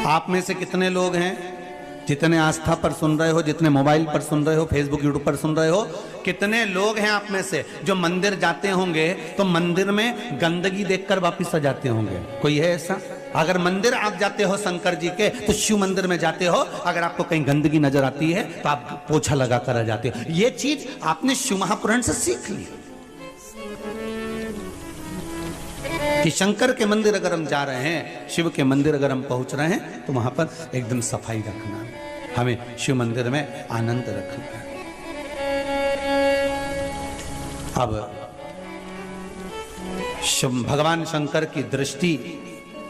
आप में से कितने लोग हैं जितने आस्था पर सुन रहे हो, जितने मोबाइल पर सुन रहे हो, फेसबुक यूट्यूब पर सुन रहे हो, कितने लोग हैं आप में से जो मंदिर जाते होंगे तो मंदिर में गंदगी देखकर वापस आ जाते होंगे? कोई है ऐसा? अगर मंदिर आप जाते हो शंकर जी के तो शिव मंदिर में जाते हो, अगर आपको कहीं गंदगी नजर आती है तो आप पोछा लगा कर आ जाते हो। ये चीज आपने शिव महापुराण से सीख ली कि शंकर के मंदिर अगर हम जा रहे हैं, शिव के मंदिर अगर हम पहुंच रहे हैं तो वहां पर एकदम सफाई रखना है, हमें शिव मंदिर में आनंद रखना है। अब भगवान शंकर की दृष्टि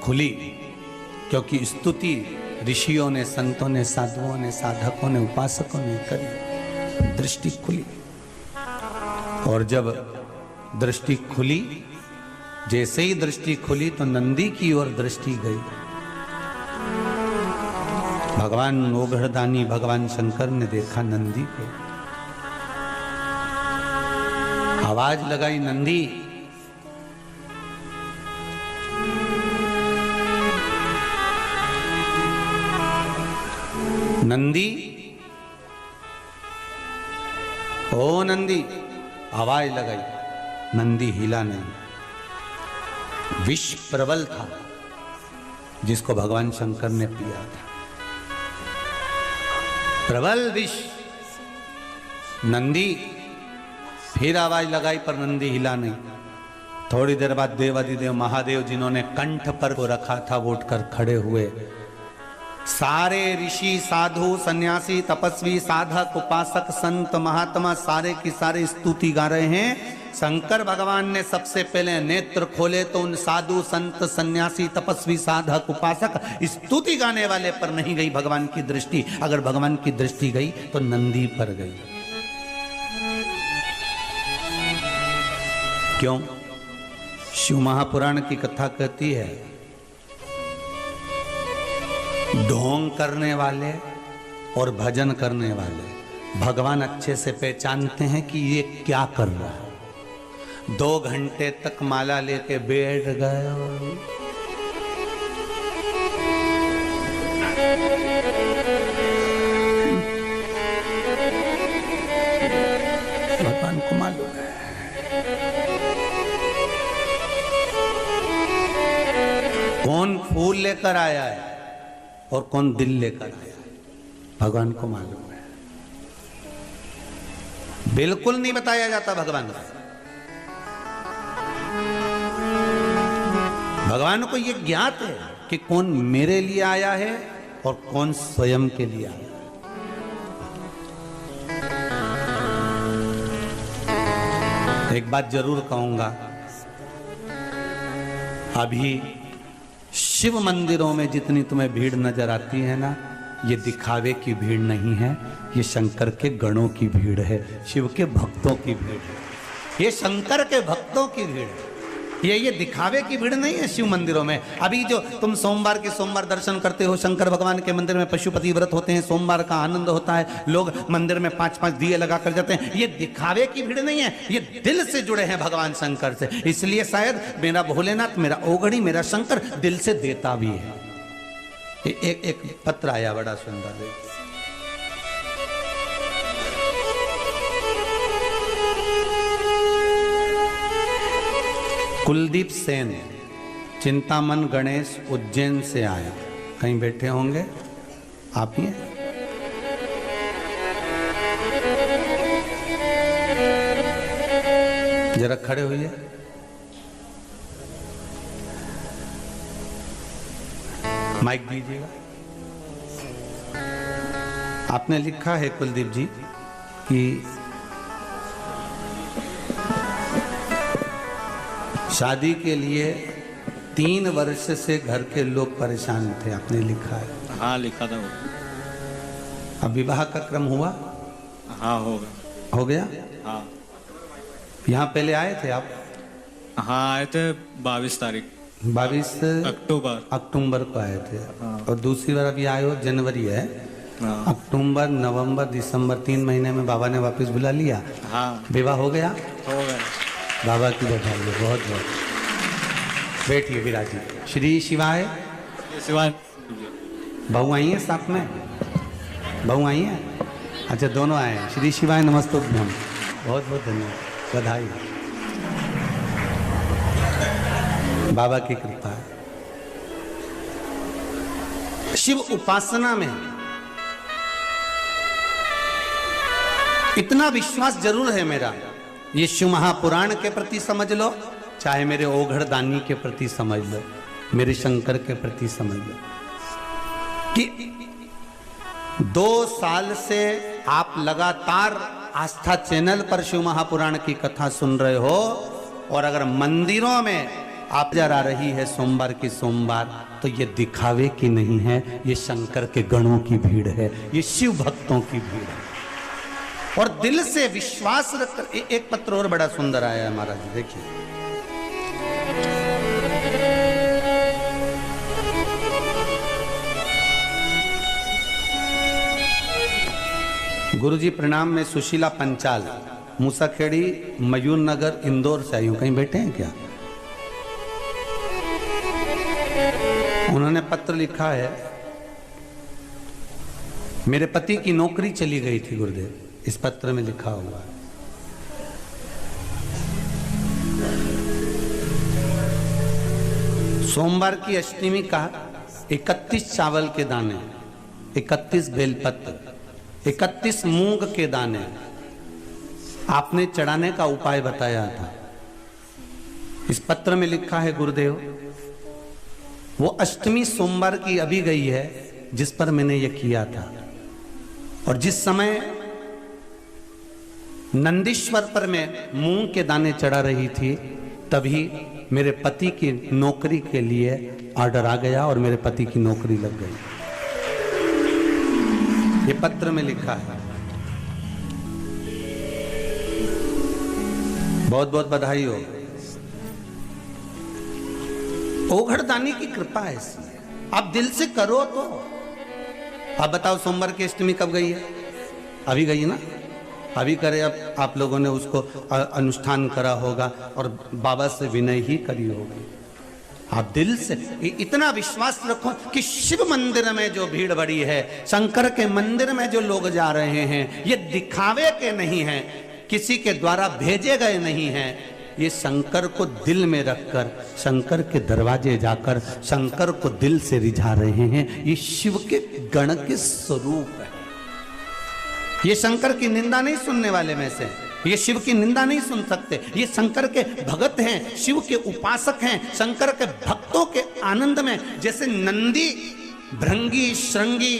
खुली क्योंकि स्तुति ऋषियों ने, संतों ने, साधुओं ने, साधकों ने, उपासकों ने करी, दृष्टि खुली। और जब दृष्टि खुली, जैसे ही दृष्टि खुली तो नंदी की ओर दृष्टि गई। भगवान ओघड़दानी भगवान शंकर ने देखा नंदी को, आवाज लगाई, नंदी। नंदी, ओ नंदी, आवाज लगाई, नंदी हिला नहीं। विष प्रबल था जिसको भगवान शंकर ने पिया था, प्रबल विष। नंदी फिर आवाज लगाई पर नंदी हिला नहीं। थोड़ी देर बाद देवादिदेव महादेव जिन्होंने कंठ पर को रखा था वो उठकर खड़े हुए। सारे ऋषि, साधु, सन्यासी, तपस्वी, साधक, उपासक, संत, महात्मा सारे की सारे स्तुति गा रहे हैं। शंकर भगवान ने सबसे पहले नेत्र खोले तो उन साधु, संत, सन्यासी, तपस्वी, साधक, उपासक, स्तुति गाने वाले पर नहीं गई भगवान की दृष्टि। अगर भगवान की दृष्टि गई तो नंदी पर गई। क्यों? शिव महापुराण की कथा कहती है, ढोंग करने वाले और भजन करने वाले भगवान अच्छे से पहचानते हैं कि ये क्या कर रहा है। 2 घंटे तक माला लेके बैठ गए, भगवान को मालूम है। कौन फूल लेकर आया है और कौन दिल लेकर आया है, भगवान को मालूम है। बिल्कुल नहीं बताया जाता भगवान को। भगवान को यह ज्ञात है कि कौन मेरे लिए आया है और कौन स्वयं के लिए आया है। एक बात जरूर कहूंगा, अभी शिव मंदिरों में जितनी तुम्हें भीड़ नजर आती है ना, ये दिखावे की भीड़ नहीं है, ये शंकर के गणों की भीड़ है, शिव के भक्तों की भीड़ है, ये शंकर के भक्तों की भीड़ है। ये दिखावे की भीड़ नहीं है शिव मंदिरों में। अभी जो तुम सोमवार के सोमवार दर्शन करते हो, शंकर भगवान के मंदिर में पशुपति व्रत होते हैं, सोमवार का आनंद होता है, लोग मंदिर में 5-5 दिए लगा कर जाते हैं, ये दिखावे की भीड़ नहीं है, ये दिल से जुड़े हैं भगवान शंकर से। इसलिए शायद मेरा भोलेनाथ, मेरा ओघड़ी, मेरा शंकर दिल से देता भी है। एक पत्र आया बड़ा सुंदर, कुलदीप सेन, चिंतामन गणेश, उज्जैन से आया। कहीं बैठे होंगे आप ही हैं? जरा खड़े होइए। माइक दीजिएगा। आपने लिखा है कुलदीप जी कि शादी के लिए 3 वर्ष से घर के लोग परेशान थे, आपने लिखा है। हाँ लिखा था वो। अब विवाह का क्रम हुआ? हाँ होगा। हो गया? हाँ। यहाँ पहले आए थे आप? हाँ आए थे 22 तारीख, 22 अक्टूबर को आए थे। हाँ। और दूसरी बार अभी आए हो, जनवरी है। हाँ। अक्टूबर, नवंबर, दिसंबर 3 महीने में बाबा ने वापस बुला लिया। हाँ विवाह हो गया? हो गया। बाबा की बधाई, बहुत बहुत। बैठिए विराजिए। श्री शिवाय शिवाय। बहू आई है साथ में? बहू आई है? अच्छा, दोनों आए हैं। श्री शिवाय नमस्तुभ्यम। बहुत बहुत धन्यवाद, बधाई। बाबा की कृपा है। शिव उपासना में इतना विश्वास जरूर है मेरा, ये शिव महापुराण के प्रति समझ लो, चाहे मेरे ओघड़ दानी के प्रति समझ लो, मेरे शंकर के प्रति समझ लो, कि 2 साल से आप लगातार आस्था चैनल पर शिव महापुराण की कथा सुन रहे हो, और अगर मंदिरों में आप जरा रही है सोमवार की सोमवार, तो ये दिखावे की नहीं है, ये शंकर के गणों की भीड़ है, ये शिव भक्तों की भीड़ है। और दिल से विश्वास रखकर एक पत्र और बड़ा सुंदर आया है महाराज, देखिए। गुरुजी प्रणाम, में सुशीला पंचाल, मूसाखेड़ी, मयूर नगर, इंदौर से आई हूं। कहीं बैठे हैं क्या? उन्होंने पत्र लिखा है, मेरे पति की नौकरी चली गई थी गुरुदेव। इस पत्र में लिखा हुआ है, सोमवार की अष्टमी का 31 चावल के दाने, 31 बेलपत्र, 31 मूंग के दाने आपने चढ़ाने का उपाय बताया था। इस पत्र में लिखा है गुरुदेव, वो अष्टमी सोमवार की अभी गई है जिस पर मैंने ये किया था, और जिस समय नंदीश्वर पर मैं मूंग के दाने चढ़ा रही थी, तभी मेरे पति की नौकरी के लिए ऑर्डर आ गया और मेरे पति की नौकरी लग गई। ये पत्र में लिखा है। बहुत बहुत बधाई हो। ओघड़दानी की कृपा है इसमें, आप दिल से करो तो। आप बताओ, सोमवार की अष्टमी कब गई है? अभी गई ना? अभी करे, अब आप लोगों ने उसको अनुष्ठान करा होगा और बाबा से विनय ही करी होगी। आप दिल से इतना विश्वास रखो कि शिव मंदिर में जो भीड़ बड़ी है, शंकर के मंदिर में जो लोग जा रहे हैं, ये दिखावे के नहीं हैं, किसी के द्वारा भेजे गए नहीं हैं, ये शंकर को दिल में रखकर, शंकर के दरवाजे जाकर शंकर को दिल से रिझा रहे हैं। ये शिव के गण के स्वरूप है। ये शंकर की निंदा नहीं सुनने वाले में से, ये शिव की निंदा नहीं सुन सकते। ये शंकर के भगत हैं, शिव के उपासक हैं, शंकर के भक्तों के आनंद में, जैसे नंदी, भृंगी, श्रृंगी,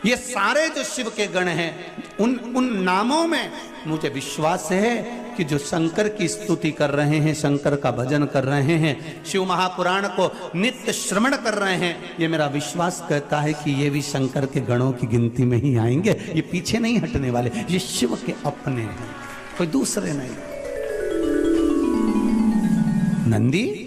ये सारे जो शिव के गण हैं, उन नामों में मुझे विश्वास है कि जो शंकर की स्तुति कर रहे हैं, शंकर का भजन कर रहे हैं, शिव महापुराण को नित्य श्रवण कर रहे हैं, ये मेरा विश्वास कहता है कि ये भी शंकर के गणों की गिनती में ही आएंगे। ये पीछे नहीं हटने वाले, ये शिव के अपने हैं, कोई दूसरे नहीं। नंदी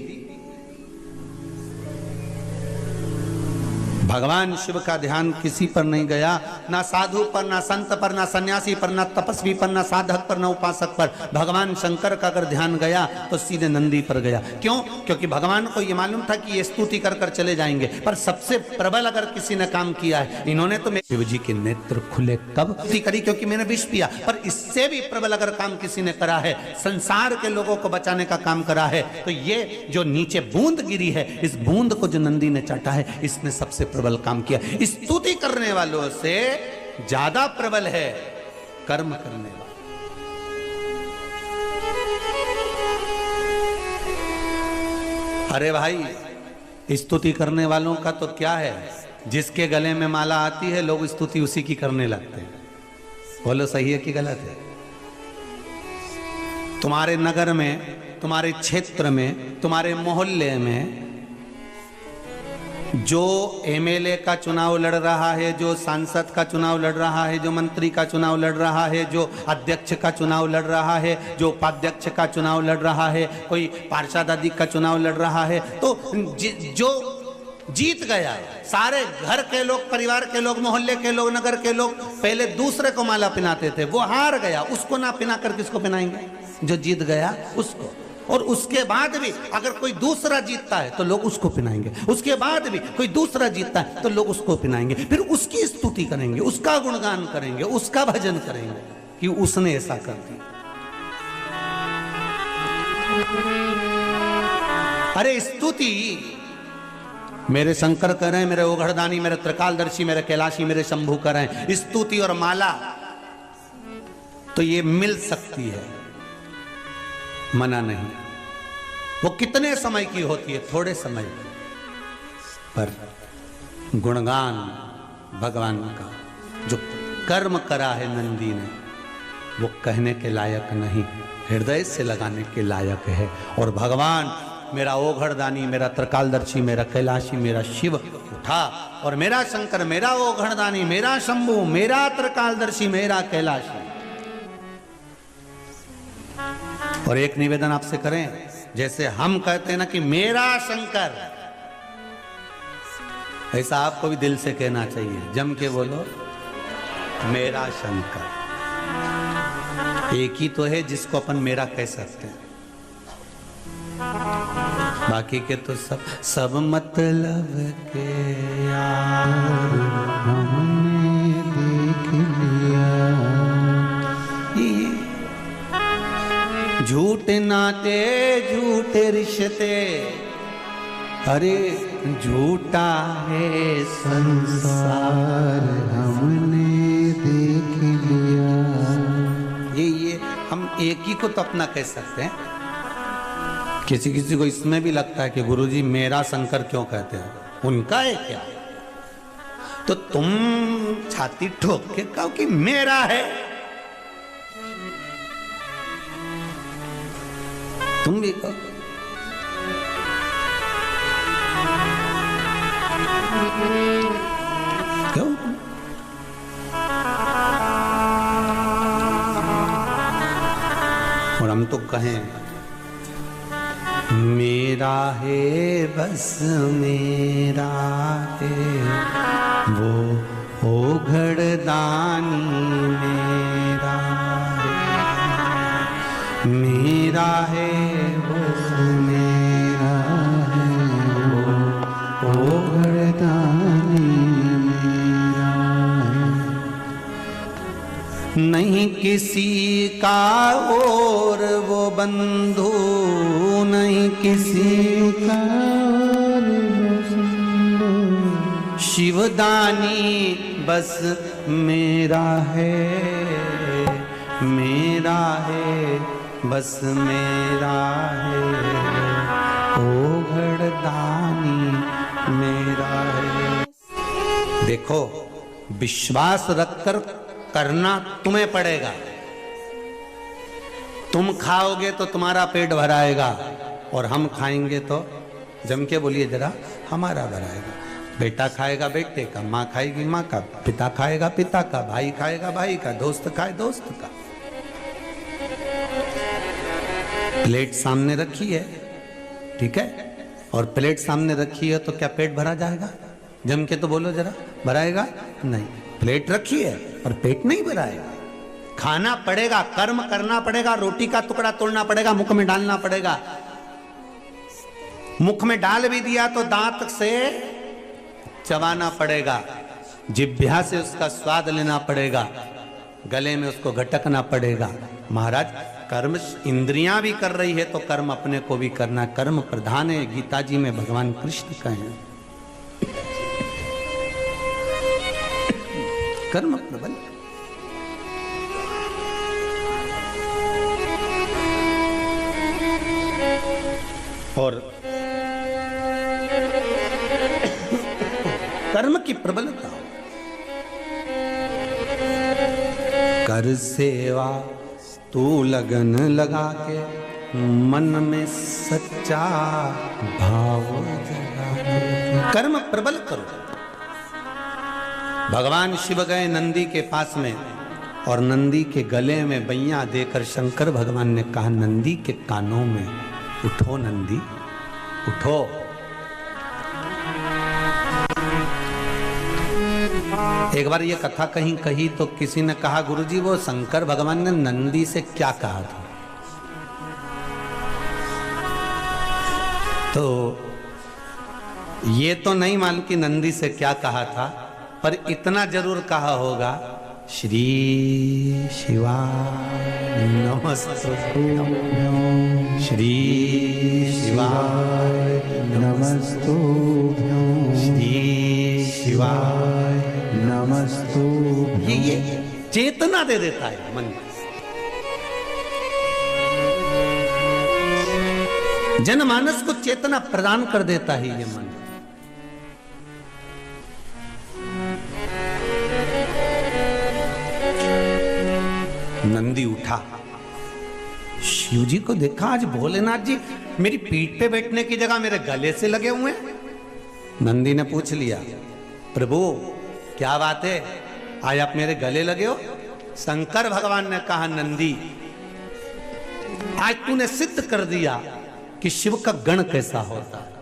भगवान शिव का ध्यान किसी पर नहीं गया, ना साधु पर, ना संत पर, ना सन्यासी पर, ना तपस्वी पर, ना साधक पर, ना उपासक पर। भगवान शंकर का अगर ध्यान गया तो सीधे नंदी पर गया। क्यों? क्योंकि भगवान को यह मालूम था कि ये स्तुति कर कर चले जाएंगे, पर सबसे प्रबल अगर किसी ने काम किया है, इन्होंने तो शिव जी के नेत्र खुले कब करी, क्योंकि मैंने विष पिया, पर इससे भी प्रबल अगर काम किसी ने करा है, संसार के लोगों को बचाने का काम करा है, तो ये जो नीचे बूंद गिरी है, इस बूंद को जो नंदी ने चाटा है, इसने सबसे प्रबल काम किया। स्तुति करने वालों से ज्यादा प्रबल है कर्म करने वाला। अरे भाई, स्तुति करने वालों का तो क्या है, जिसके गले में माला आती है लोग स्तुति उसी की करने लगते हैं। बोलो सही है कि गलत है? तुम्हारे नगर में, तुम्हारे क्षेत्र में, तुम्हारे मोहल्ले में जो एमएलए का चुनाव लड़ रहा है, जो सांसद का चुनाव लड़ रहा है, जो मंत्री का चुनाव लड़ रहा है, जो अध्यक्ष का चुनाव लड़ रहा है, जो उपाध्यक्ष का चुनाव लड़ रहा है, कोई पार्षद आदि का चुनाव लड़ रहा है, तो जो जीत गया, सारे घर के लोग, परिवार के लोग, मोहल्ले के लोग, नगर के लोग पहले दूसरे को माला पहनाते थे, वो हार गया, उसको ना पहना कर किसको पहनाएंगे? जो जीत गया उसको। और उसके बाद भी अगर कोई दूसरा जीतता है तो लोग उसको पिनाएंगे, उसके बाद भी कोई दूसरा जीतता है तो लोग उसको पिनाएंगे, फिर उसकी स्तुति करेंगे, उसका गुणगान करेंगे, उसका भजन करेंगे कि उसने ऐसा कर दिया। अरे स्तुति मेरे शंकर कर रहे हैं, मेरे ओघड़दानी, मेरे त्रिकालदर्शी, मेरे कैलाशी, मेरे शंभू कर रहे हैं। स्तुति और माला तो ये मिल सकती है, मना नहीं। वो कितने समय की होती है? थोड़े समय पर गुणगान भगवान का जो कर्म करा है नंदी ने, वो कहने के लायक नहीं, हृदय से लगाने के लायक है। और भगवान मेरा ओघड़दानी, मेरा त्रिकालदर्शी, मेरा कैलाशी, मेरा शिव उठा, और मेरा शंकर, मेरा ओघड़दानी, मेरा शंभू, मेरा त्रिकालदर्शी, मेरा कैलाशी। और एक निवेदन आपसे करें, जैसे हम कहते हैं ना कि मेरा शंकर, ऐसा आपको भी दिल से कहना चाहिए, जम के बोलो मेरा शंकर। एक ही तो है जिसको अपन मेरा कह सकते हैं, बाकी के तो सब मतलब के यार हमने देख लिया। झूठे नाते झूठे रिश्ते, अरे झूठा है संसार हमने देख लिया। ये हम एक ही को तो अपना कह सकते हैं। किसी किसी को इसमें भी लगता है कि गुरुजी मेरा शंकर क्यों कहते हैं, उनका है क्या? तो तुम छाती ठोक के कहो कि मेरा है, तुम भी कहो। क्यों? और हम तो कहें मेरा है बस मेरा है वो ओघड़दानी, मेरा है, मेरा है बस मेरा है वो ओघड़दानी, मेरा है। नहीं किसी का और वो बंधु, नहीं किसी का शिवदानी, बस मेरा है, मेरा है, बस मेरा है ओघड़दानी, मेरा है। देखो, विश्वास रखकर करना तुम्हें पड़ेगा। तुम खाओगे तो तुम्हारा पेट भराएगा, और हम खाएंगे तो जम के बोलिए जरा हमारा भराएगा। बेटा खाएगा बेटे का, माँ खाएगी माँ का, पिता खाएगा पिता का, भाई खाएगा भाई का, दोस्त खाए दोस्त का। प्लेट सामने रखी है, ठीक है, और प्लेट सामने रखी है तो क्या पेट भरा जाएगा? जम के तो बोलो जरा, भराएगा नहीं। प्लेट रखी है और पेट नहीं भराएगा। खाना पड़ेगा, कर्म करना पड़ेगा, रोटी का टुकड़ा तोड़ना पड़ेगा, मुख में डालना पड़ेगा। मुख में डाल भी दिया तो दांत से चबाना पड़ेगा, जिह्वा से उसका स्वाद लेना पड़ेगा, गले में उसको घटकना पड़ेगा। महाराज, कर्म इंद्रियां भी कर रही है तो कर्म अपने को भी करना, कर्म प्रधान है। गीता जी में भगवान कृष्ण कहे कर्म प्रबल। और कर्म की प्रबलता, कर सेवा तू लगन लगा के, मन में सच्चा भाव जगा के। कर्म प्रबल करो। भगवान शिव गए नंदी के पास में, और नंदी के गले में बैया देकर शंकर भगवान ने कहा नंदी के कानों में, उठो नंदी उठो। एक बार ये कथा कहीं कही तो किसी ने कहा गुरुजी वो शंकर भगवान ने नंदी से क्या कहा था? तो ये तो नहीं मालूम कि नंदी से क्या कहा था, पर इतना जरूर कहा होगा, श्री शिवाय नमस्तुभ्यं, श्री शिवाय नमस्तुभ्यं, श्री शिवाय। नमस्तुभ्यं। ये चेतना दे देता है मन को। जनमानस को चेतना प्रदान कर देता है ये मन। नंदी उठा, शिव जी को देखा, आज भोलेनाथ जी मेरी पीठ पे बैठने की जगह मेरे गले से लगे हुए हैं। नंदी ने पूछ लिया, प्रभु क्या बात है, आज आप मेरे गले लगे हो? शंकर भगवान ने कहा, नंदी आज तूने सिद्ध कर दिया कि शिव का गण कैसा होता है।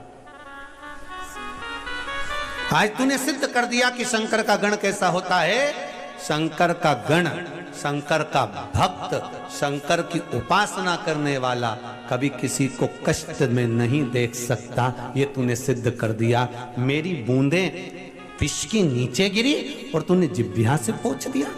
आज तूने सिद्ध कर दिया कि शंकर का गण कैसा होता है। शंकर का गण, शंकर का भक्त, शंकर की उपासना करने वाला कभी किसी को कष्ट में नहीं देख सकता। ये तूने सिद्ध कर दिया। मेरी बूंदें विष की नीचे गिरी और तूने जिह्वा से पोंछ दिया।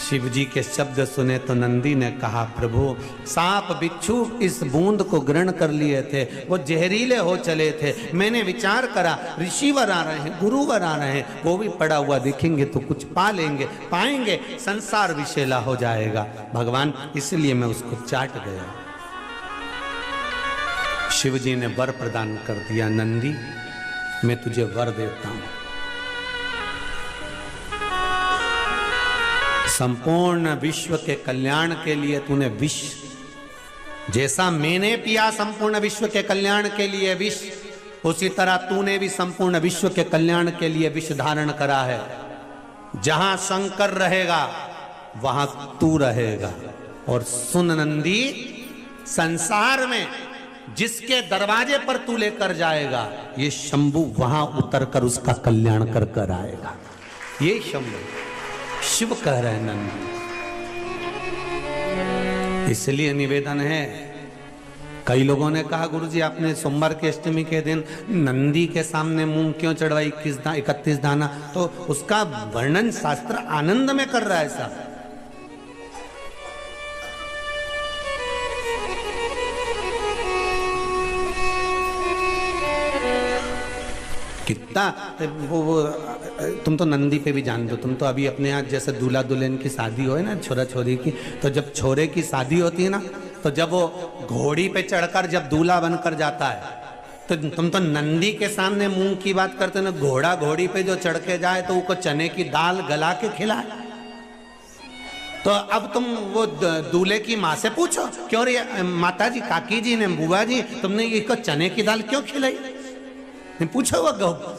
शिव जी के शब्द सुने तो नंदी ने कहा, प्रभु सांप बिच्छू इस बूंद को ग्रहण कर लिए थे, वो जहरीले हो चले थे। मैंने विचार करा ऋषिवर आ रहे हैं, गुरुवर आ रहे हैं, वो भी पड़ा हुआ दिखेंगे तो कुछ पा लेंगे, पाएंगे, संसार विषैला हो जाएगा भगवान, इसलिए मैं उसको चाट गया। शिव जी ने वर प्रदान कर दिया, नंदी मैं तुझे वर देता हूं, संपूर्ण विश्व के कल्याण के लिए तूने विष, जैसा मैंने पिया संपूर्ण विश्व के कल्याण के लिए विष, उसी तरह तूने भी संपूर्ण विश्व के कल्याण के लिए विष धारण करा है। जहां शंकर रहेगा वहां तू रहेगा। और सुन नंदी, संसार में जिसके दरवाजे पर तू लेकर जाएगा, ये शंभु वहां उतर कर उसका कल्याण कर कर आएगा। ये शंभु शिव कह रहे हैं नंदी। इसलिए निवेदन है, कई लोगों ने कहा, गुरुजी आपने सोमवार की अष्टमी के दिन नंदी के सामने मूंग क्यों चढ़वाई 31 दाना? तो उसका वर्णन शास्त्र आनंद में कर रहा है साहब। कितना वो तुम तो नंदी पे भी जान दो, तुम तो अभी अपने यहाँ जैसे दूल्हा दुल्हन की शादी हो ना, छोरा छोरी की, तो जब छोरे की शादी होती है ना, तो जब वो घोड़ी पे चढ़कर जब दूल्हा बनकर जाता है, तो तुम तो नंदी के सामने मूंग की बात करते ना। घोड़ा घोड़ी पे जो चढ़ के जाए तो उसको चने की दाल गला के खिलाए। तो अब तुम वो दूल्हे की माँ से पूछो, क्यों रे माता जी, काकी जी ने, बुआ जी, तुमने इसको चने की दाल क्यों खिलाई? नहीं पूछो वो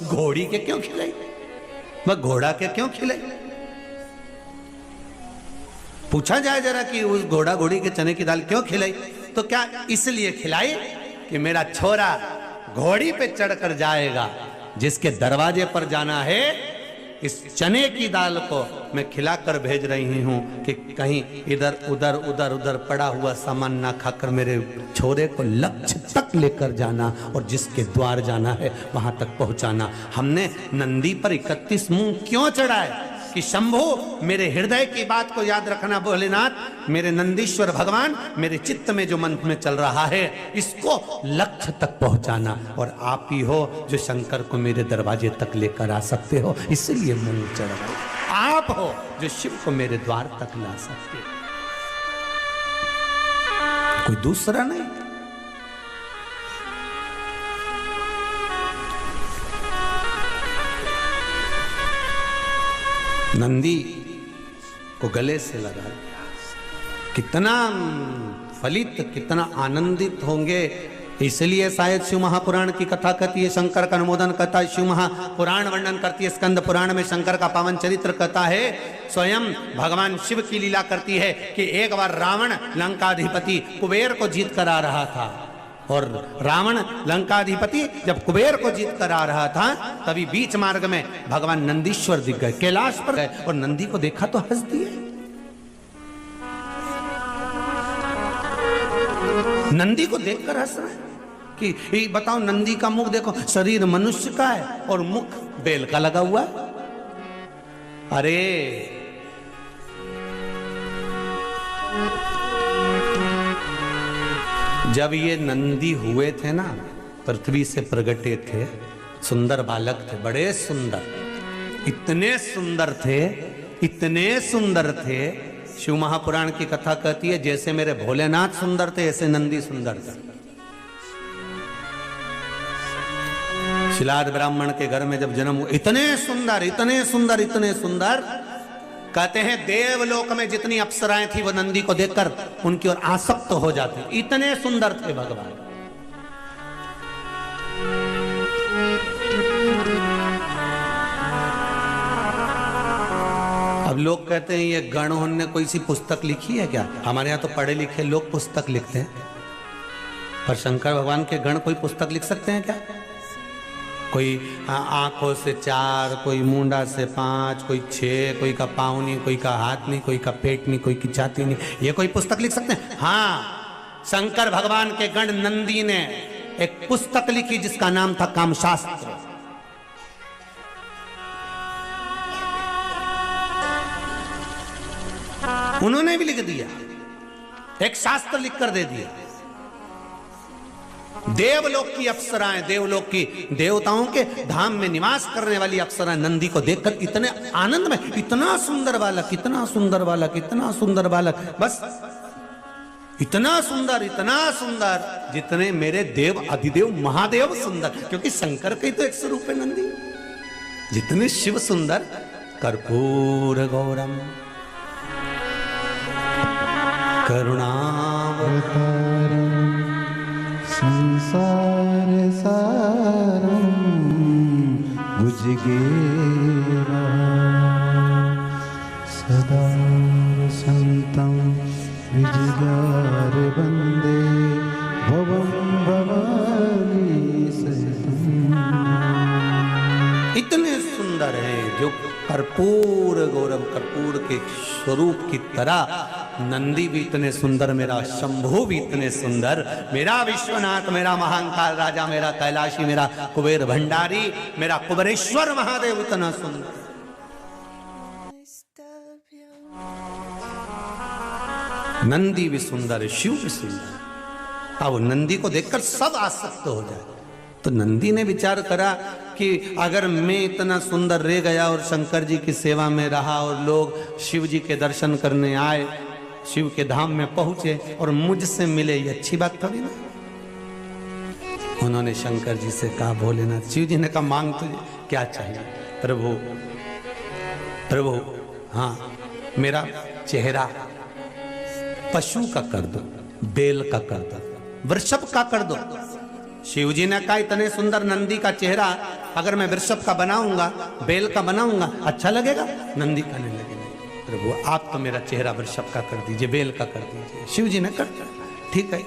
घोड़ी के क्यों खिलाई, वह घोड़ा के क्यों खिलाई? पूछा जाए जरा कि उस घोड़ा घोड़ी के चने की दाल क्यों खिलाई? तो क्या इसलिए खिलाई कि मेरा छोरा घोड़ी पे चढ़कर जाएगा, जिसके दरवाजे पर जाना है, इस चने की दाल को मैं खिलाकर भेज रही हूं कि कहीं इधर उधर उधर उधर पड़ा हुआ सामान ना खाकर मेरे छोरे को लक्ष्य तक लेकर जाना और जिसके द्वार जाना है वहां तक पहुंचाना। हमने नंदी पर 31 मूंग क्यों चढ़ाए? कि शंभो मेरे हृदय की बात को याद रखना भोलेनाथ, मेरे नंदीश्वर भगवान, मेरे चित्त में जो मन में चल रहा है इसको लक्ष्य तक पहुंचाना, और आप ही हो जो शंकर को मेरे दरवाजे तक लेकर आ सकते हो, इसलिए मूंग चढ़ाए। आप हो जो शिव को मेरे द्वार तक ला सकते हो, कोई दूसरा नहीं। नंदी को गले से लगा दिया। कितना फलित, कितना आनंदित होंगे। इसलिए शायद शिव महापुराण की कथा कहती है, शंकर का अनुमोदन करता है, शिव महापुराण वर्णन करती है, स्कंद पुराण में शंकर का पावन चरित्र कहता है। स्वयं भगवान शिव की लीला करती है कि एक बार रावण लंकाधिपति कुबेर को जीत कर आ रहा था, और रावण लंकाधिपति जब कुबेर को जीत कर आ रहा था, तभी बीच मार्ग में भगवान नंदीश्वर दिख गए, कैलाश पर गए, और नंदी को देखा तो हंस दिए। नंदी को देखकर हंस रहे कि ये बताओ, नंदी का मुख देखो, शरीर मनुष्य का है और मुख बेल का लगा हुआ है। अरे जब ये नंदी हुए थे ना, पृथ्वी से प्रगटे थे, सुंदर बालक थे, बड़े सुंदर, इतने सुंदर थे, इतने सुंदर थे। शिव महापुराण की कथा कहती है जैसे मेरे भोलेनाथ सुंदर थे ऐसे नंदी सुंदर थे। शिलाद ब्राह्मण के घर में जब जन्म हुआ, इतने सुंदर, इतने सुंदर, इतने सुंदर, कहते हैं देवलोक में जितनी अप्सराएं थी वो नंदी को देखकर उनकी ओर आसक्त हो जाती, इतने सुंदर थे भगवान। अब लोग कहते हैं ये गणों ने कोई सी पुस्तक लिखी है क्या? हमारे यहाँ तो पढ़े लिखे लोग पुस्तक लिखते हैं, पर शंकर भगवान के गण कोई पुस्तक लिख सकते हैं क्या? कोई आंखों से 4, कोई मुंडा से 5, कोई 6, कोई का पाँव नहीं, कोई का हाथ नहीं, कोई का पेट नहीं, कोई की छाती नहीं, ये कोई पुस्तक लिख सकते हैं? हाँ, शंकर भगवान के गण नंदी ने एक पुस्तक लिखी जिसका नाम था कामशास्त्र। उन्होंने भी लिख दिया, एक शास्त्र लिखकर दे दिया। देवलोक की अप्सराएं, देवलोक की देवताओं के धाम में निवास करने वाली अप्सराएं नंदी को देखकर इतने आनंद में, इतना सुंदर बालक, इतना सुंदर बालक, इतना सुंदर बालक, बस इतना सुंदर जितने मेरे देव अधिदेव महादेव सुंदर, क्योंकि शंकर का ही तो एक स्वरूप है नंदी। जितने शिव सुंदर, कर्पूर गौरम करुणावतारम संसार सारम भुजगेवा सदा संतं विजयार वंदे भवं भवानी सहितं। इतने सुंदर हैं जो कर्पूर गौरव, कर्पूर के स्वरूप की तरह। नंदी भी इतने सुंदर, मेरा शंभु भी इतने सुंदर, मेरा विश्वनाथ, मेरा महाकाल राजा, मेरा कैलाशी, मेरा कुबेर भंडारी, मेरा कुबेरेश्वर महादेव इतना सुंदर। नंदी भी सुंदर है, शिव भी सुंदर। अब नंदी को देखकर सब आसक्त हो जाए। तो नंदी ने विचार करा कि अगर मैं इतना सुंदर रह गया और शंकर जी की सेवा में रहा और लोग शिव जी के दर्शन करने आए, शिव के धाम में पहुंचे और मुझसे मिले, ये अच्छी बात थोड़ी ना। उन्होंने शंकर जी से कहा, भोलेनाथ, शिव जी ने कहा मांग तुझे क्या चाहिए? प्रभु, प्रभु, हाँ, मेरा चेहरा पशु का कर दो, बैल का कर दो, वृषभ का कर दो। शिव जी ने कहा इतने सुंदर नंदी का चेहरा अगर मैं वृषभ का बनाऊंगा, बैल का बनाऊंगा, अच्छा लगेगा? नंदी का नहीं लगेगा। प्रभु आप तो मेरा चेहरा वृषभ का कर दीजिए, बैल का कर दीजिए। शिव जी ने कर दिया, ठीक है।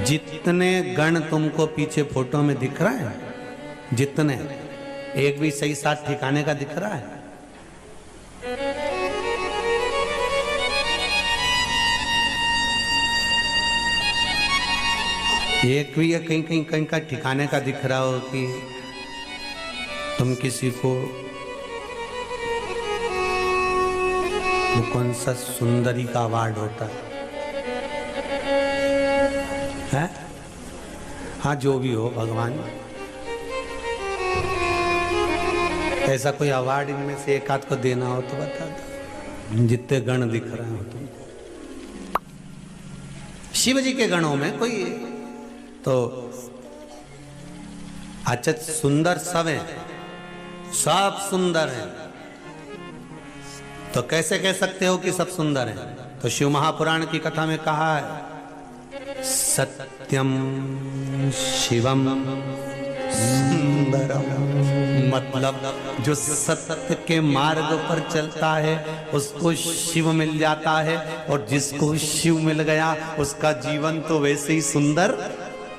जितने गण तुमको पीछे फोटो में दिख रहा है, जितने, एक भी सही साथ ठिकाने का दिख रहा है? एक भी या कहीं का ठिकाने का दिख रहा हो कि तुम किसी को, वो कौन सा सुंदरी का अवार्ड होता है? हाँ, जो भी हो भगवान, ऐसा कोई अवार्ड इनमें से एक आध को देना हो तो बता दो, जितने गण दिख रहे हो तुम। शिव जी के गणों में कोई तो अच्छा सुंदर सब है, सब सुंदर है, तो कैसे कह सकते हो कि सब सुंदर हैं? तो शिव महापुराण की कथा में कहा है, सत्यम शिवम सुंदरम, मतलब जो सत्य के मार्ग पर चलता है उसको शिव मिल जाता है, और जिसको शिव मिल गया उसका जीवन तो वैसे ही सुंदर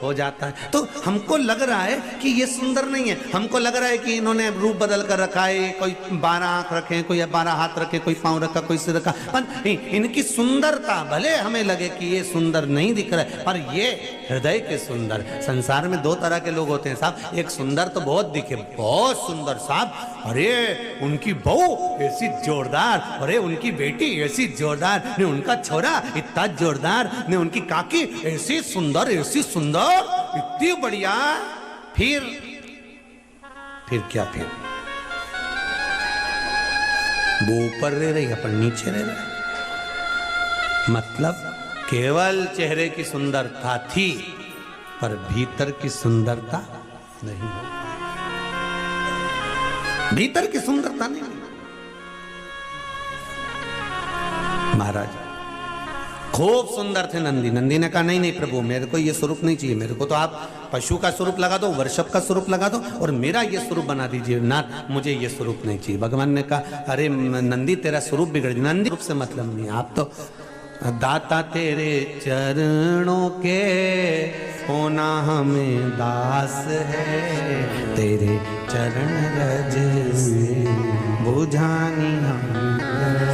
हो जाता है। तो हमको लग रहा है कि ये सुंदर नहीं है, हमको लग रहा है कि इन्होंने रूप बदल कर रखा है, कोई 12 आंख रखे, कोई 12 हाथ रखे, कोई पांव रखा, कोई सिर रखा, पर इनकी सुंदरता भले हमें लगे कि ये सुंदर नहीं दिख रहा है, पर ये हृदय के सुंदर। संसार में 2 तरह के लोग होते हैं साहब, एक सुंदर तो बहुत दिखे, बहुत सुंदर साहब, अरे उनकी बहू ऐसी जोरदार, अरे उनकी बेटी ऐसी जोरदार, ने उनका छोरा इतना जोरदार, ने उनकी काकी ऐसी सुंदर, ऐसी सुंदर, इतनी बढ़िया। फिर क्या, फिर वो ऊपर रह रही, अपन नीचे रह रहे। मतलब केवल चेहरे की सुंदरता थी, पर भीतर की सुंदरता नहीं हो, भीतर की सुंदरता नहीं। महाराज खूब सुंदर थे नंदी। नंदी ने कहा नहीं नहीं प्रभु, मेरे को ये स्वरूप नहीं चाहिए, मेरे को तो आप पशु का स्वरूप लगा दो, वर्षभ का स्वरूप लगा दो, और मेरा ये स्वरूप बना दीजिए नाथ, मुझे ये स्वरूप नहीं चाहिए। भगवान ने कहा अरे नंदी तेरा स्वरूप बिगड़ गया, नंदी रूप से मतलब नहीं, आप तो दाता तेरे चरणों के होना हमें दास है, तेरे चरण रज बुझानी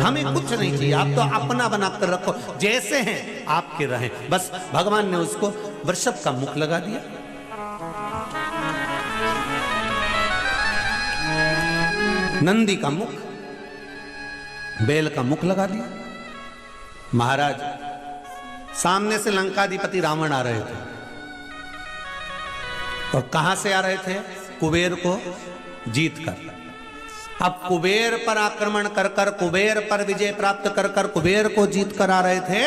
हमें कुछ नहीं चाहिए, आप तो अपना बनाकर रखो, जैसे हैं आपके रहें बस। भगवान ने उसको वृषभ का मुख लगा दिया, नंदी का मुख, बैल का मुख लगा दिया। महाराज सामने से लंकाधिपति रावण आ रहे थे, और कहां से आ रहे थे? कुबेर को जीत कर। अब कुबेर पर आक्रमण कर कर, कुबेर पर विजय प्राप्त कर कर, कुबेर को जीत कर आ रहे थे,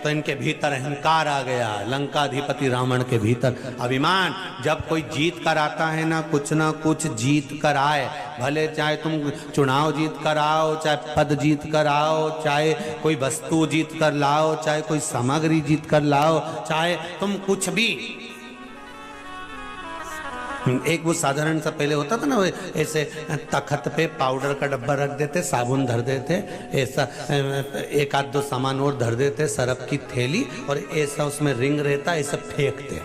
तो इनके भीतर अहंकार आ गया, लंकाधिपति रावण के भीतर अभिमान। जब कोई जीत कर आता है ना कुछ जीत कर आए, भले चाहे तुम चुनाव जीत कर आओ, चाहे पद जीत कर आओ, चाहे कोई वस्तु जीत कर लाओ, चाहे कोई सामग्री जीत कर लाओ, चाहे तुम कुछ भी। एक वो साधारण सा पहले होता था ना, वो ऐसे तखत पे पाउडर का डब्बा रख देते, साबुन धर देते, ऐसा 1-2 सामान और धर देते, सरफ की थैली, और ऐसा उसमें रिंग रहता, ऐसा फेंकते।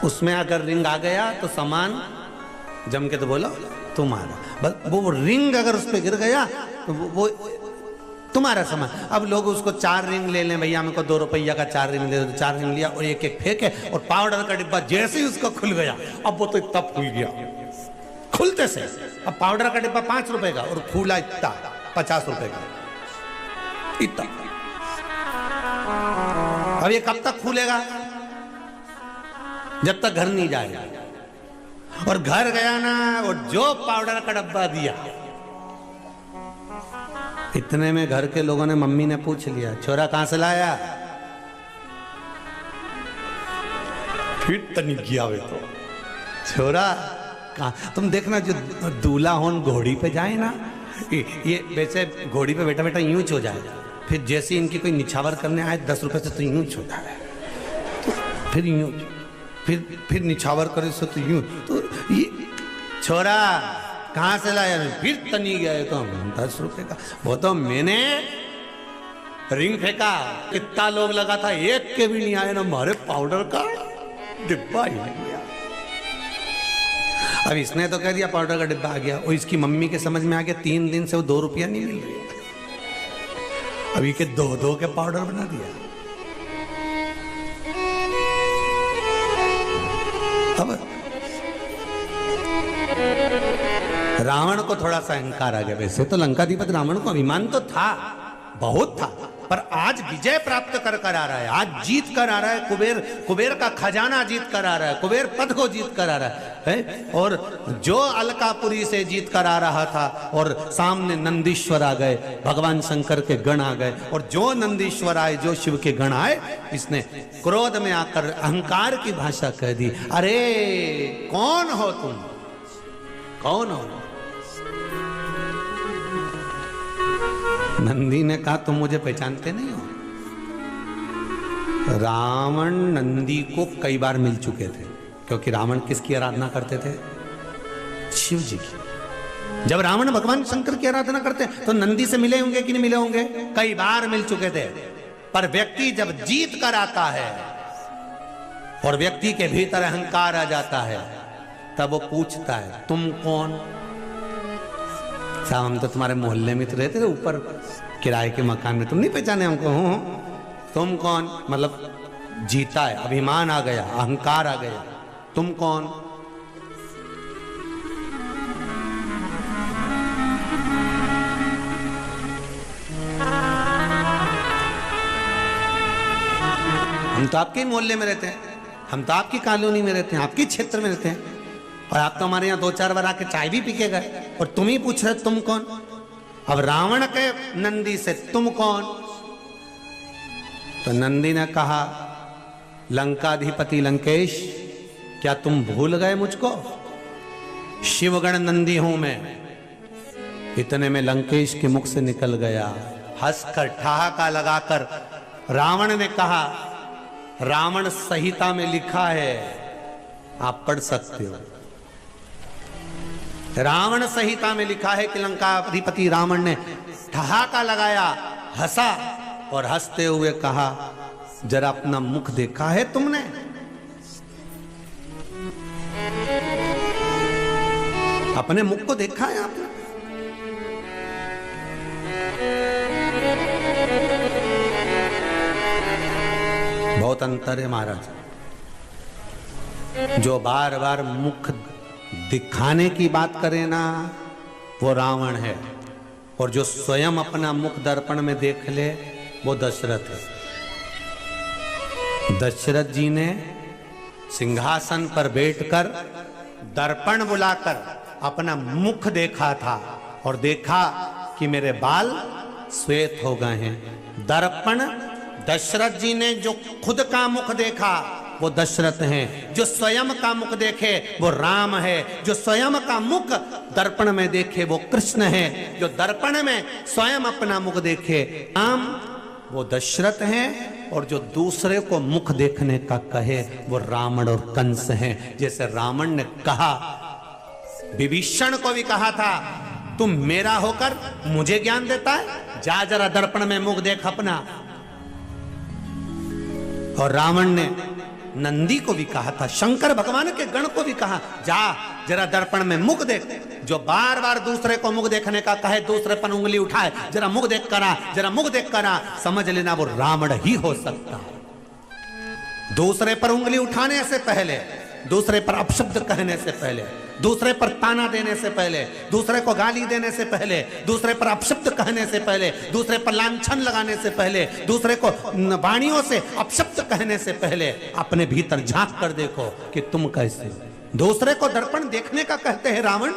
उसमें अगर रिंग आ गया तो सामान जम के तो बोलो तुम्हारा, बस वो रिंग अगर उस पर गिर गया तो वो तुम्हारा सामान। अब लोग उसको 4 रिंग ले लें, भैया मेरे को 2 रुपया का 4 रिंग दे दो, 4 रिंग लिया और एक फेंके, और पाउडर का डिब्बा जैसे ही उसको खुल गया, अब वो तो इतना फूल गया खुलते से। अब पाउडर का डिब्बा 5 रुपए का और फूला इतना 50 रुपए का, इतना। अब ये कब तक फूलेगा? जब तक घर नहीं जाएगा। और घर गया ना, और जो पाउडर का डब्बा दिया, इतने में घर के लोगों ने, मम्मी ने पूछ लिया छोरा कहां से लाया? फिर तनी किया वे तो छोरा कहां। तुम देखना जो दूल्हा होन घोड़ी पे जाए ना, ये वैसे घोड़ी पे बैठा बैठा यूं हो जाए, फिर जैसे इनकी कोई निछावर करने आए 10 रुपए से तो यूं हो जाए, तो फिर यूं, फिर निछावर करे से तो यूं, तो ये छोरा कहां से लाया? फिर तनी गए तो 10 रुपए का। वो तो मैंने रिंग फेंका, कितना लोग लगा था, एक के भी नहीं आए ना, हमारे पाउडर का डिब्बा ही नहीं गया। अब इसने तो कह दिया पाउडर का डिब्बा आ गया, और इसकी मम्मी के समझ में आ गया 3 दिन से वो 2 रुपया नहीं मिल रही, अभी के 2-2 के पाउडर बना दिया। अब रावण को थोड़ा सा अहंकार आ गया। वैसे तो लंकाधिपति रावण को अभिमान तो था, बहुत था, पर आज विजय प्राप्त कर कर आ रहा है, आज जीत कर आ रहा है, कुबेर का खजाना जीत कर आ रहा है, कुबेर पद को जीत कर आ रहा है। और जो अलकापुरी से जीत कर आ रहा था, और सामने नंदीश्वर आ गए, भगवान शंकर के गण आ गए, और जो नंदीश्वर आए, जो शिव के गण आए, इसने क्रोध में आकर अहंकार की भाषा कह दी, अरे कौन हो तुम, कौन हो? नंदी ने कहा तुम मुझे पहचानते नहीं हो। रावण नंदी को कई बार मिल चुके थे, क्योंकि रावण किसकी आराधना करते थे? शिव जी की। जब रावण भगवान शंकर की आराधना करते तो नंदी से मिले होंगे कि नहीं मिले होंगे? कई बार मिल चुके थे। पर व्यक्ति जब जीत कर आता है और व्यक्ति के भीतर अहंकार आ जाता है, तब वो पूछता है तुम कौन? साहब हम तो तुम्हारे मोहल्ले में तो रहते थे, ऊपर किराए के मकान में, तुम नहीं पहचाने हमको? हूं। तुम कौन? मतलब जीता है, अभिमान आ गया, अहंकार आ गया। तुम कौन? हम तो आपके ही मोहल्ले में रहते हैं, हम तो आपकी कॉलोनी में रहते हैं, आपके क्षेत्र में रहते हैं, और आप तो हमारे यहाँ 2-4 बार आके चाय भी पी के गए, और तुम ही पूछ रहे तुम कौन? अब रावण के नंदी से तुम कौन? तो नंदी ने कहा लंकाधिपति लंकेश, क्या तुम भूल गए मुझको? शिवगण नंदी हूं मैं। इतने में लंकेश के मुख से निकल गया, हंसकर ठहाका लगाकर रावण ने कहा, रावण संहिता में लिखा है, आप पढ़ सकते हो। रावण संहिता में लिखा है कि लंकाधिपति रावण ने ठहाका लगाया, हंसा और हंसते हुए कहा, जरा अपना मुख देखा है तुमने? अपने मुख को देखा है आपने? बहुत अंतर है महाराज। जो बार बार मुख दिखाने की बात करे ना, वो रावण है, और जो स्वयं अपना मुख दर्पण में देख ले, वो दशरथ है। दशरथ जी ने सिंहासन पर बैठकर दर्पण बुलाकर अपना मुख देखा था, और देखा कि मेरे बाल श्वेत हो गए हैं। दर्पण दशरथ जी ने जो खुद का मुख देखा वो दशरथ हैं, जो स्वयं का मुख देखे वो राम है, जो स्वयं का मुख दर्पण में देखे वो कृष्ण है, जो दर्पण में स्वयं अपना मुख देखे राम, वो दशरथ हैं, और जो दूसरे को मुख देखने का कहे वो रावण और कंस हैं। जैसे रावण ने कहा, विभीषण को भी कहा था, तुम मेरा होकर मुझे ज्ञान देता है, जा जरा दर्पण में मुख देख अपना। और रावण ने नंदी को भी कहा था, शंकर भगवान के गण को भी कहा, जा जरा दर्पण में मुख देख। जो बार बार दूसरे को मुख देखने का कहे, दूसरे पर उंगली उठाए, जरा मुख देख करा, जरा मुख देख करा, समझ लेना वो रावण ही हो सकता है। दूसरे पर उंगली उठाने से पहले, दूसरे पर अपशब्द कहने से पहले, दूसरे पर ताना देने से पहले, दूसरे को गाली देने से पहले, दूसरे पर अपशब्द कहने से पहले, दूसरे पर लांछन लगाने से पहले, दूसरे को वाणियों से अपशब्द कहने से पहले अपने भीतर झांक कर देखो कि तुम कैसे हो। दूसरे को दर्पण देखने का कहते हैं रावण।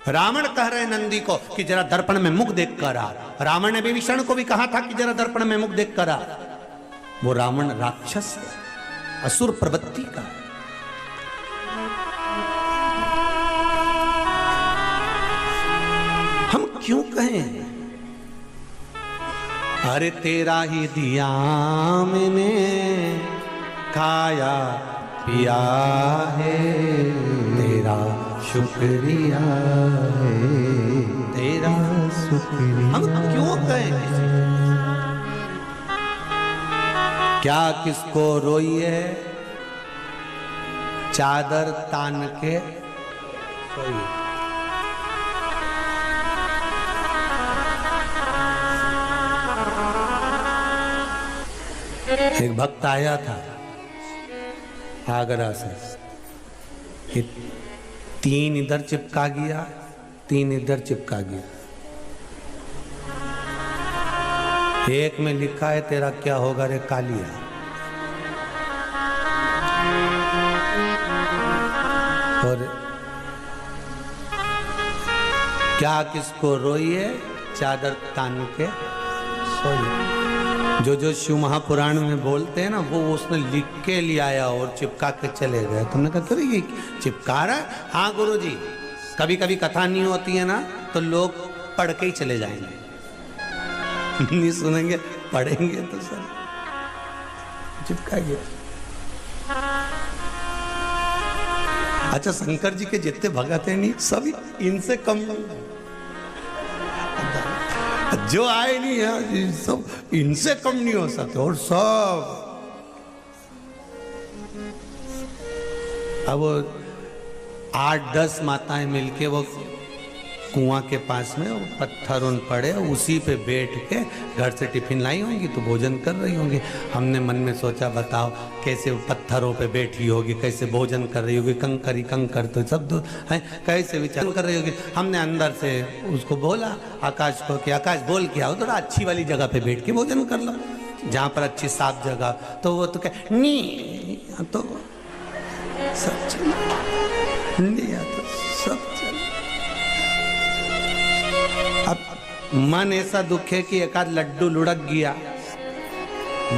रावण कह रहे नंदी को कि जरा दर्पण में मुख देख कर आ। रावण ने विभीषण को भी कहा था कि जरा दर्पण में मुख देख कर आ। वो रावण राक्षस है, असुर प्रवृत्ति का है। हम क्यों कहें, अरे तेरा ही दिया मैंने, खाया पिया है, तेरा शुक्रिया है, तेरा शुक्रिया। हम क्यों कहें, क्या किसको रोइए, चादर तान के सोइए। एक भक्त आया था आगरा से, 3 इधर चिपका गया, 3 इधर चिपका गया। एक में लिखा है तेरा क्या होगा रे कालिया। और क्या किसको रोइए, चादर तान के सोइए। जो शिव महापुराण में बोलते हैं ना, वो उसने लिख के ले आया और चिपका के चले गए। तुमने कहा क्यों ये चिपका रहा है? हाँ गुरुजी, कभी कभी कथा नहीं होती है ना, तो लोग पढ़ के ही चले जाएंगे, नहीं सुनेंगे, पढ़ेंगे तो सर चिपका गया। अच्छा, शंकर जी के जितने भगत हैं नहीं, सभी इनसे कम नहीं, जो आए नहीं है सब इनसे कम नहीं हो सकते। और सब अब वो 8-10 माताएं मिलके वो कुआं के पास में वो पत्थर उन पड़े, उसी पे बैठ के घर से टिफिन लाई होंगी तो भोजन कर रही होंगी। हमने मन में सोचा बताओ कैसे वो पत्थरों पे बैठी होगी, कैसे भोजन कर रही होगी, कंकर ही कंकर तो सब है, कैसे विचार कर रही होगी। हमने अंदर से उसको बोला आकाश को कि आकाश बोल के आओ, थोड़ा अच्छी वाली जगह पे बैठ के भोजन कर लो, जहाँ पर अच्छी साफ जगह। तो वो तो कह नहीं, तो सब चल तो सब चल। अब मन ऐसा दुख है कि एक आध लड्डू लुढ़क गया,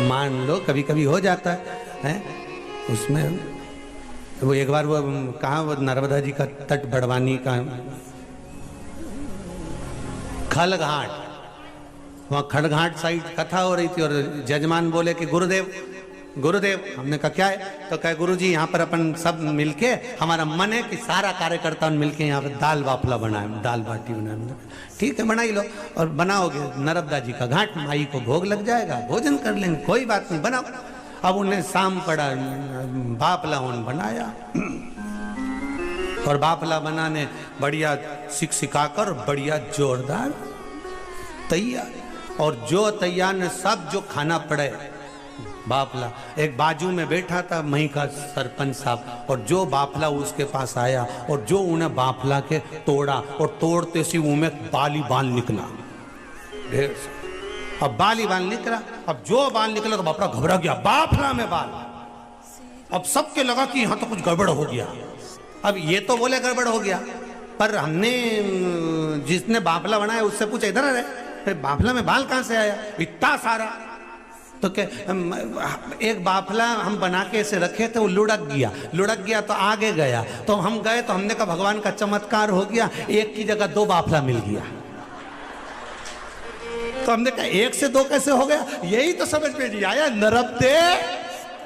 मान लो कभी कभी हो जाता है उसमें। वो एक बार वो कहाँ, वो नर्मदा जी का तट बड़वानी का खलघाट, वहाँ खड़घाट साइड कथा हो रही थी और जजमान बोले कि गुरुदेव गुरुदेव, हमने कहा क्या है, तो कहे गुरुजी यहाँ पर अपन सब मिलके, हमारा मन है कि सारा कार्यकर्ता मिलके यहाँ पर दाल बाफला बनाए, दाल बाटी बनाए। ठीक है बना ही लो, और बनाओगे नर्मदा जी का घाट, माई को भोग लग जाएगा, भोजन कर लेंगे, कोई बात नहीं, बनाओ। अब उन्हें शाम पड़ा, बाफला उन बनाया और बाफला बनाने बढ़िया सिखाकर बढ़िया जोरदार तैयार, और जो तैयार ने सब जो खाना पड़े बाफला। एक बाजू में बैठा था मही का सरपंच साहब, और जो बाफला उसके पास आया और जो उन्हें बाफला के तोड़ा, और तोड़ते सी उनमें बाली बाल निकला, ढेर सा। अब बाली बाल निकला, अब जो बाल निकला तो बापरा घबरा गया, बाफला में बाल। अब सबके लगा कि यहाँ तो कुछ गड़बड़ हो गया। अब ये तो बोले गड़बड़ हो गया, पर हमने जिसने बाफला बनाया उससे पूछा इधर है बाफला में बाल कहाँ से आया इतना सारा। तो क्या एक बाफला हम बना के ऐसे रखे थे, वो लुढ़क गया तो आगे गया, तो हम गए तो हमने कहा भगवान का चमत्कार हो गया, एक की जगह 2 बाफला मिल गया। तो हमने कहा 1 से 2 कैसे हो गया, यही तो समझ में नहीं आया। नरब्दे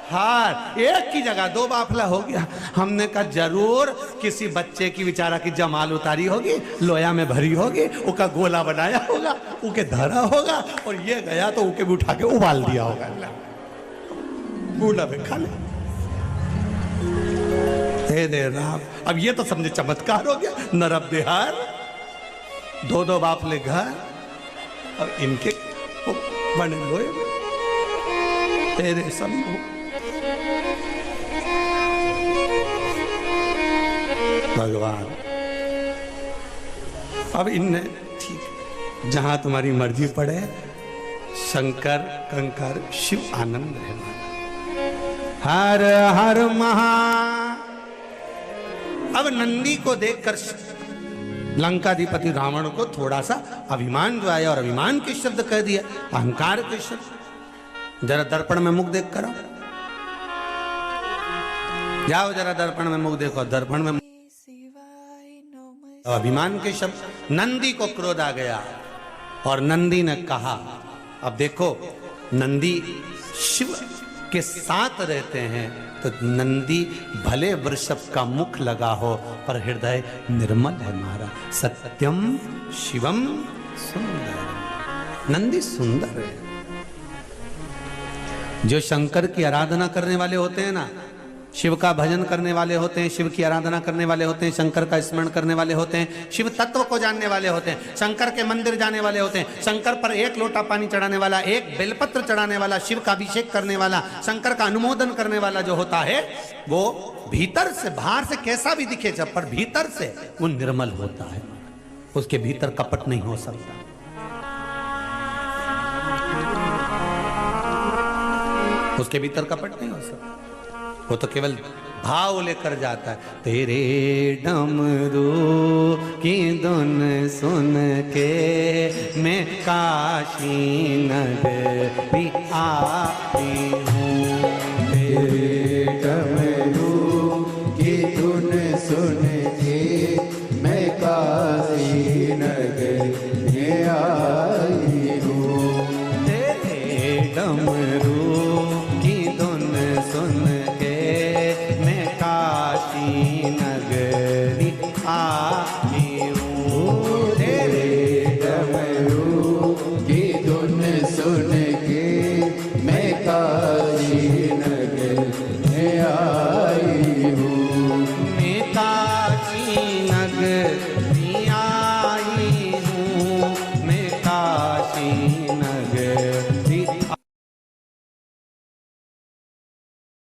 हार, एक की जगह 2 बाफला हो गया। हमने कहा जरूर किसी बच्चे की बेचारा की जमाल उतारी होगी, लोया में भरी होगी, उसका गोला बनाया होगा, उके धरा होगा, और ये गया तो उके भी उठा के उबाल दिया होगा, गोला में खा ले। हे राम, अब ये तो समझे चमत्कार हो गया। नरब देहार 2 बाफले घर और इनके बने लोए तेरे शंभु। भगवान अब इनने ठीक जहां तुम्हारी मर्जी पड़े, शंकर कंकर शिव आनंद रहना। हर हर महा। अब नंदी को देखकर लंकाधिपति रावण को थोड़ा सा अभिमान जो आया, और अभिमान के शब्द कह दिया, अहंकार के शब्द। जरा दर्पण में मुख देख करो, जाओ जरा दर्पण में मुख देखो, दर्पण में अभिमान के शब्द। नंदी को क्रोध आ गया और नंदी ने कहा, अब देखो नंदी शिव के साथ रहते हैं, तो नंदी भले वृषभ का मुख लगा हो पर हृदय निर्मल है महाराज। सत्यम शिवम सुंदर। नंदी सुंदर है। जो शंकर की आराधना करने वाले होते हैं ना, शिव का भजन करने वाले होते हैं, शिव की आराधना करने वाले होते हैं, शंकर का स्मरण करने वाले होते हैं, शिव तत्व को जानने वाले होते हैं, शंकर के मंदिर जाने वाले होते हैं, शंकर पर 1 लोटा पानी चढ़ाने वाला, 1 बेलपत्र चढ़ाने वाला, शिव का अभिषेक करने वाला, शंकर का अनुमोदन करने वाला जो होता है, वो भीतर से, बाहर से कैसा भी दिखे जब, पर भीतर से वो निर्मल होता है, उसके भीतर कपट नहीं हो सकता। उसके भीतर कपट नहीं हो सकता, वो तो केवल भाव लेकर जाता है। तेरे डमरू की धुन सुन के मैं काशी नगरी आई हूँ। तेरे डमरू की धुन सुन के मैं काशी नगरी आई हूँ। तेरे डमरू की धुन सुन नगरी आई हूँ। तेरे डमरू की धुन सुन के मैं काशी नगरी आई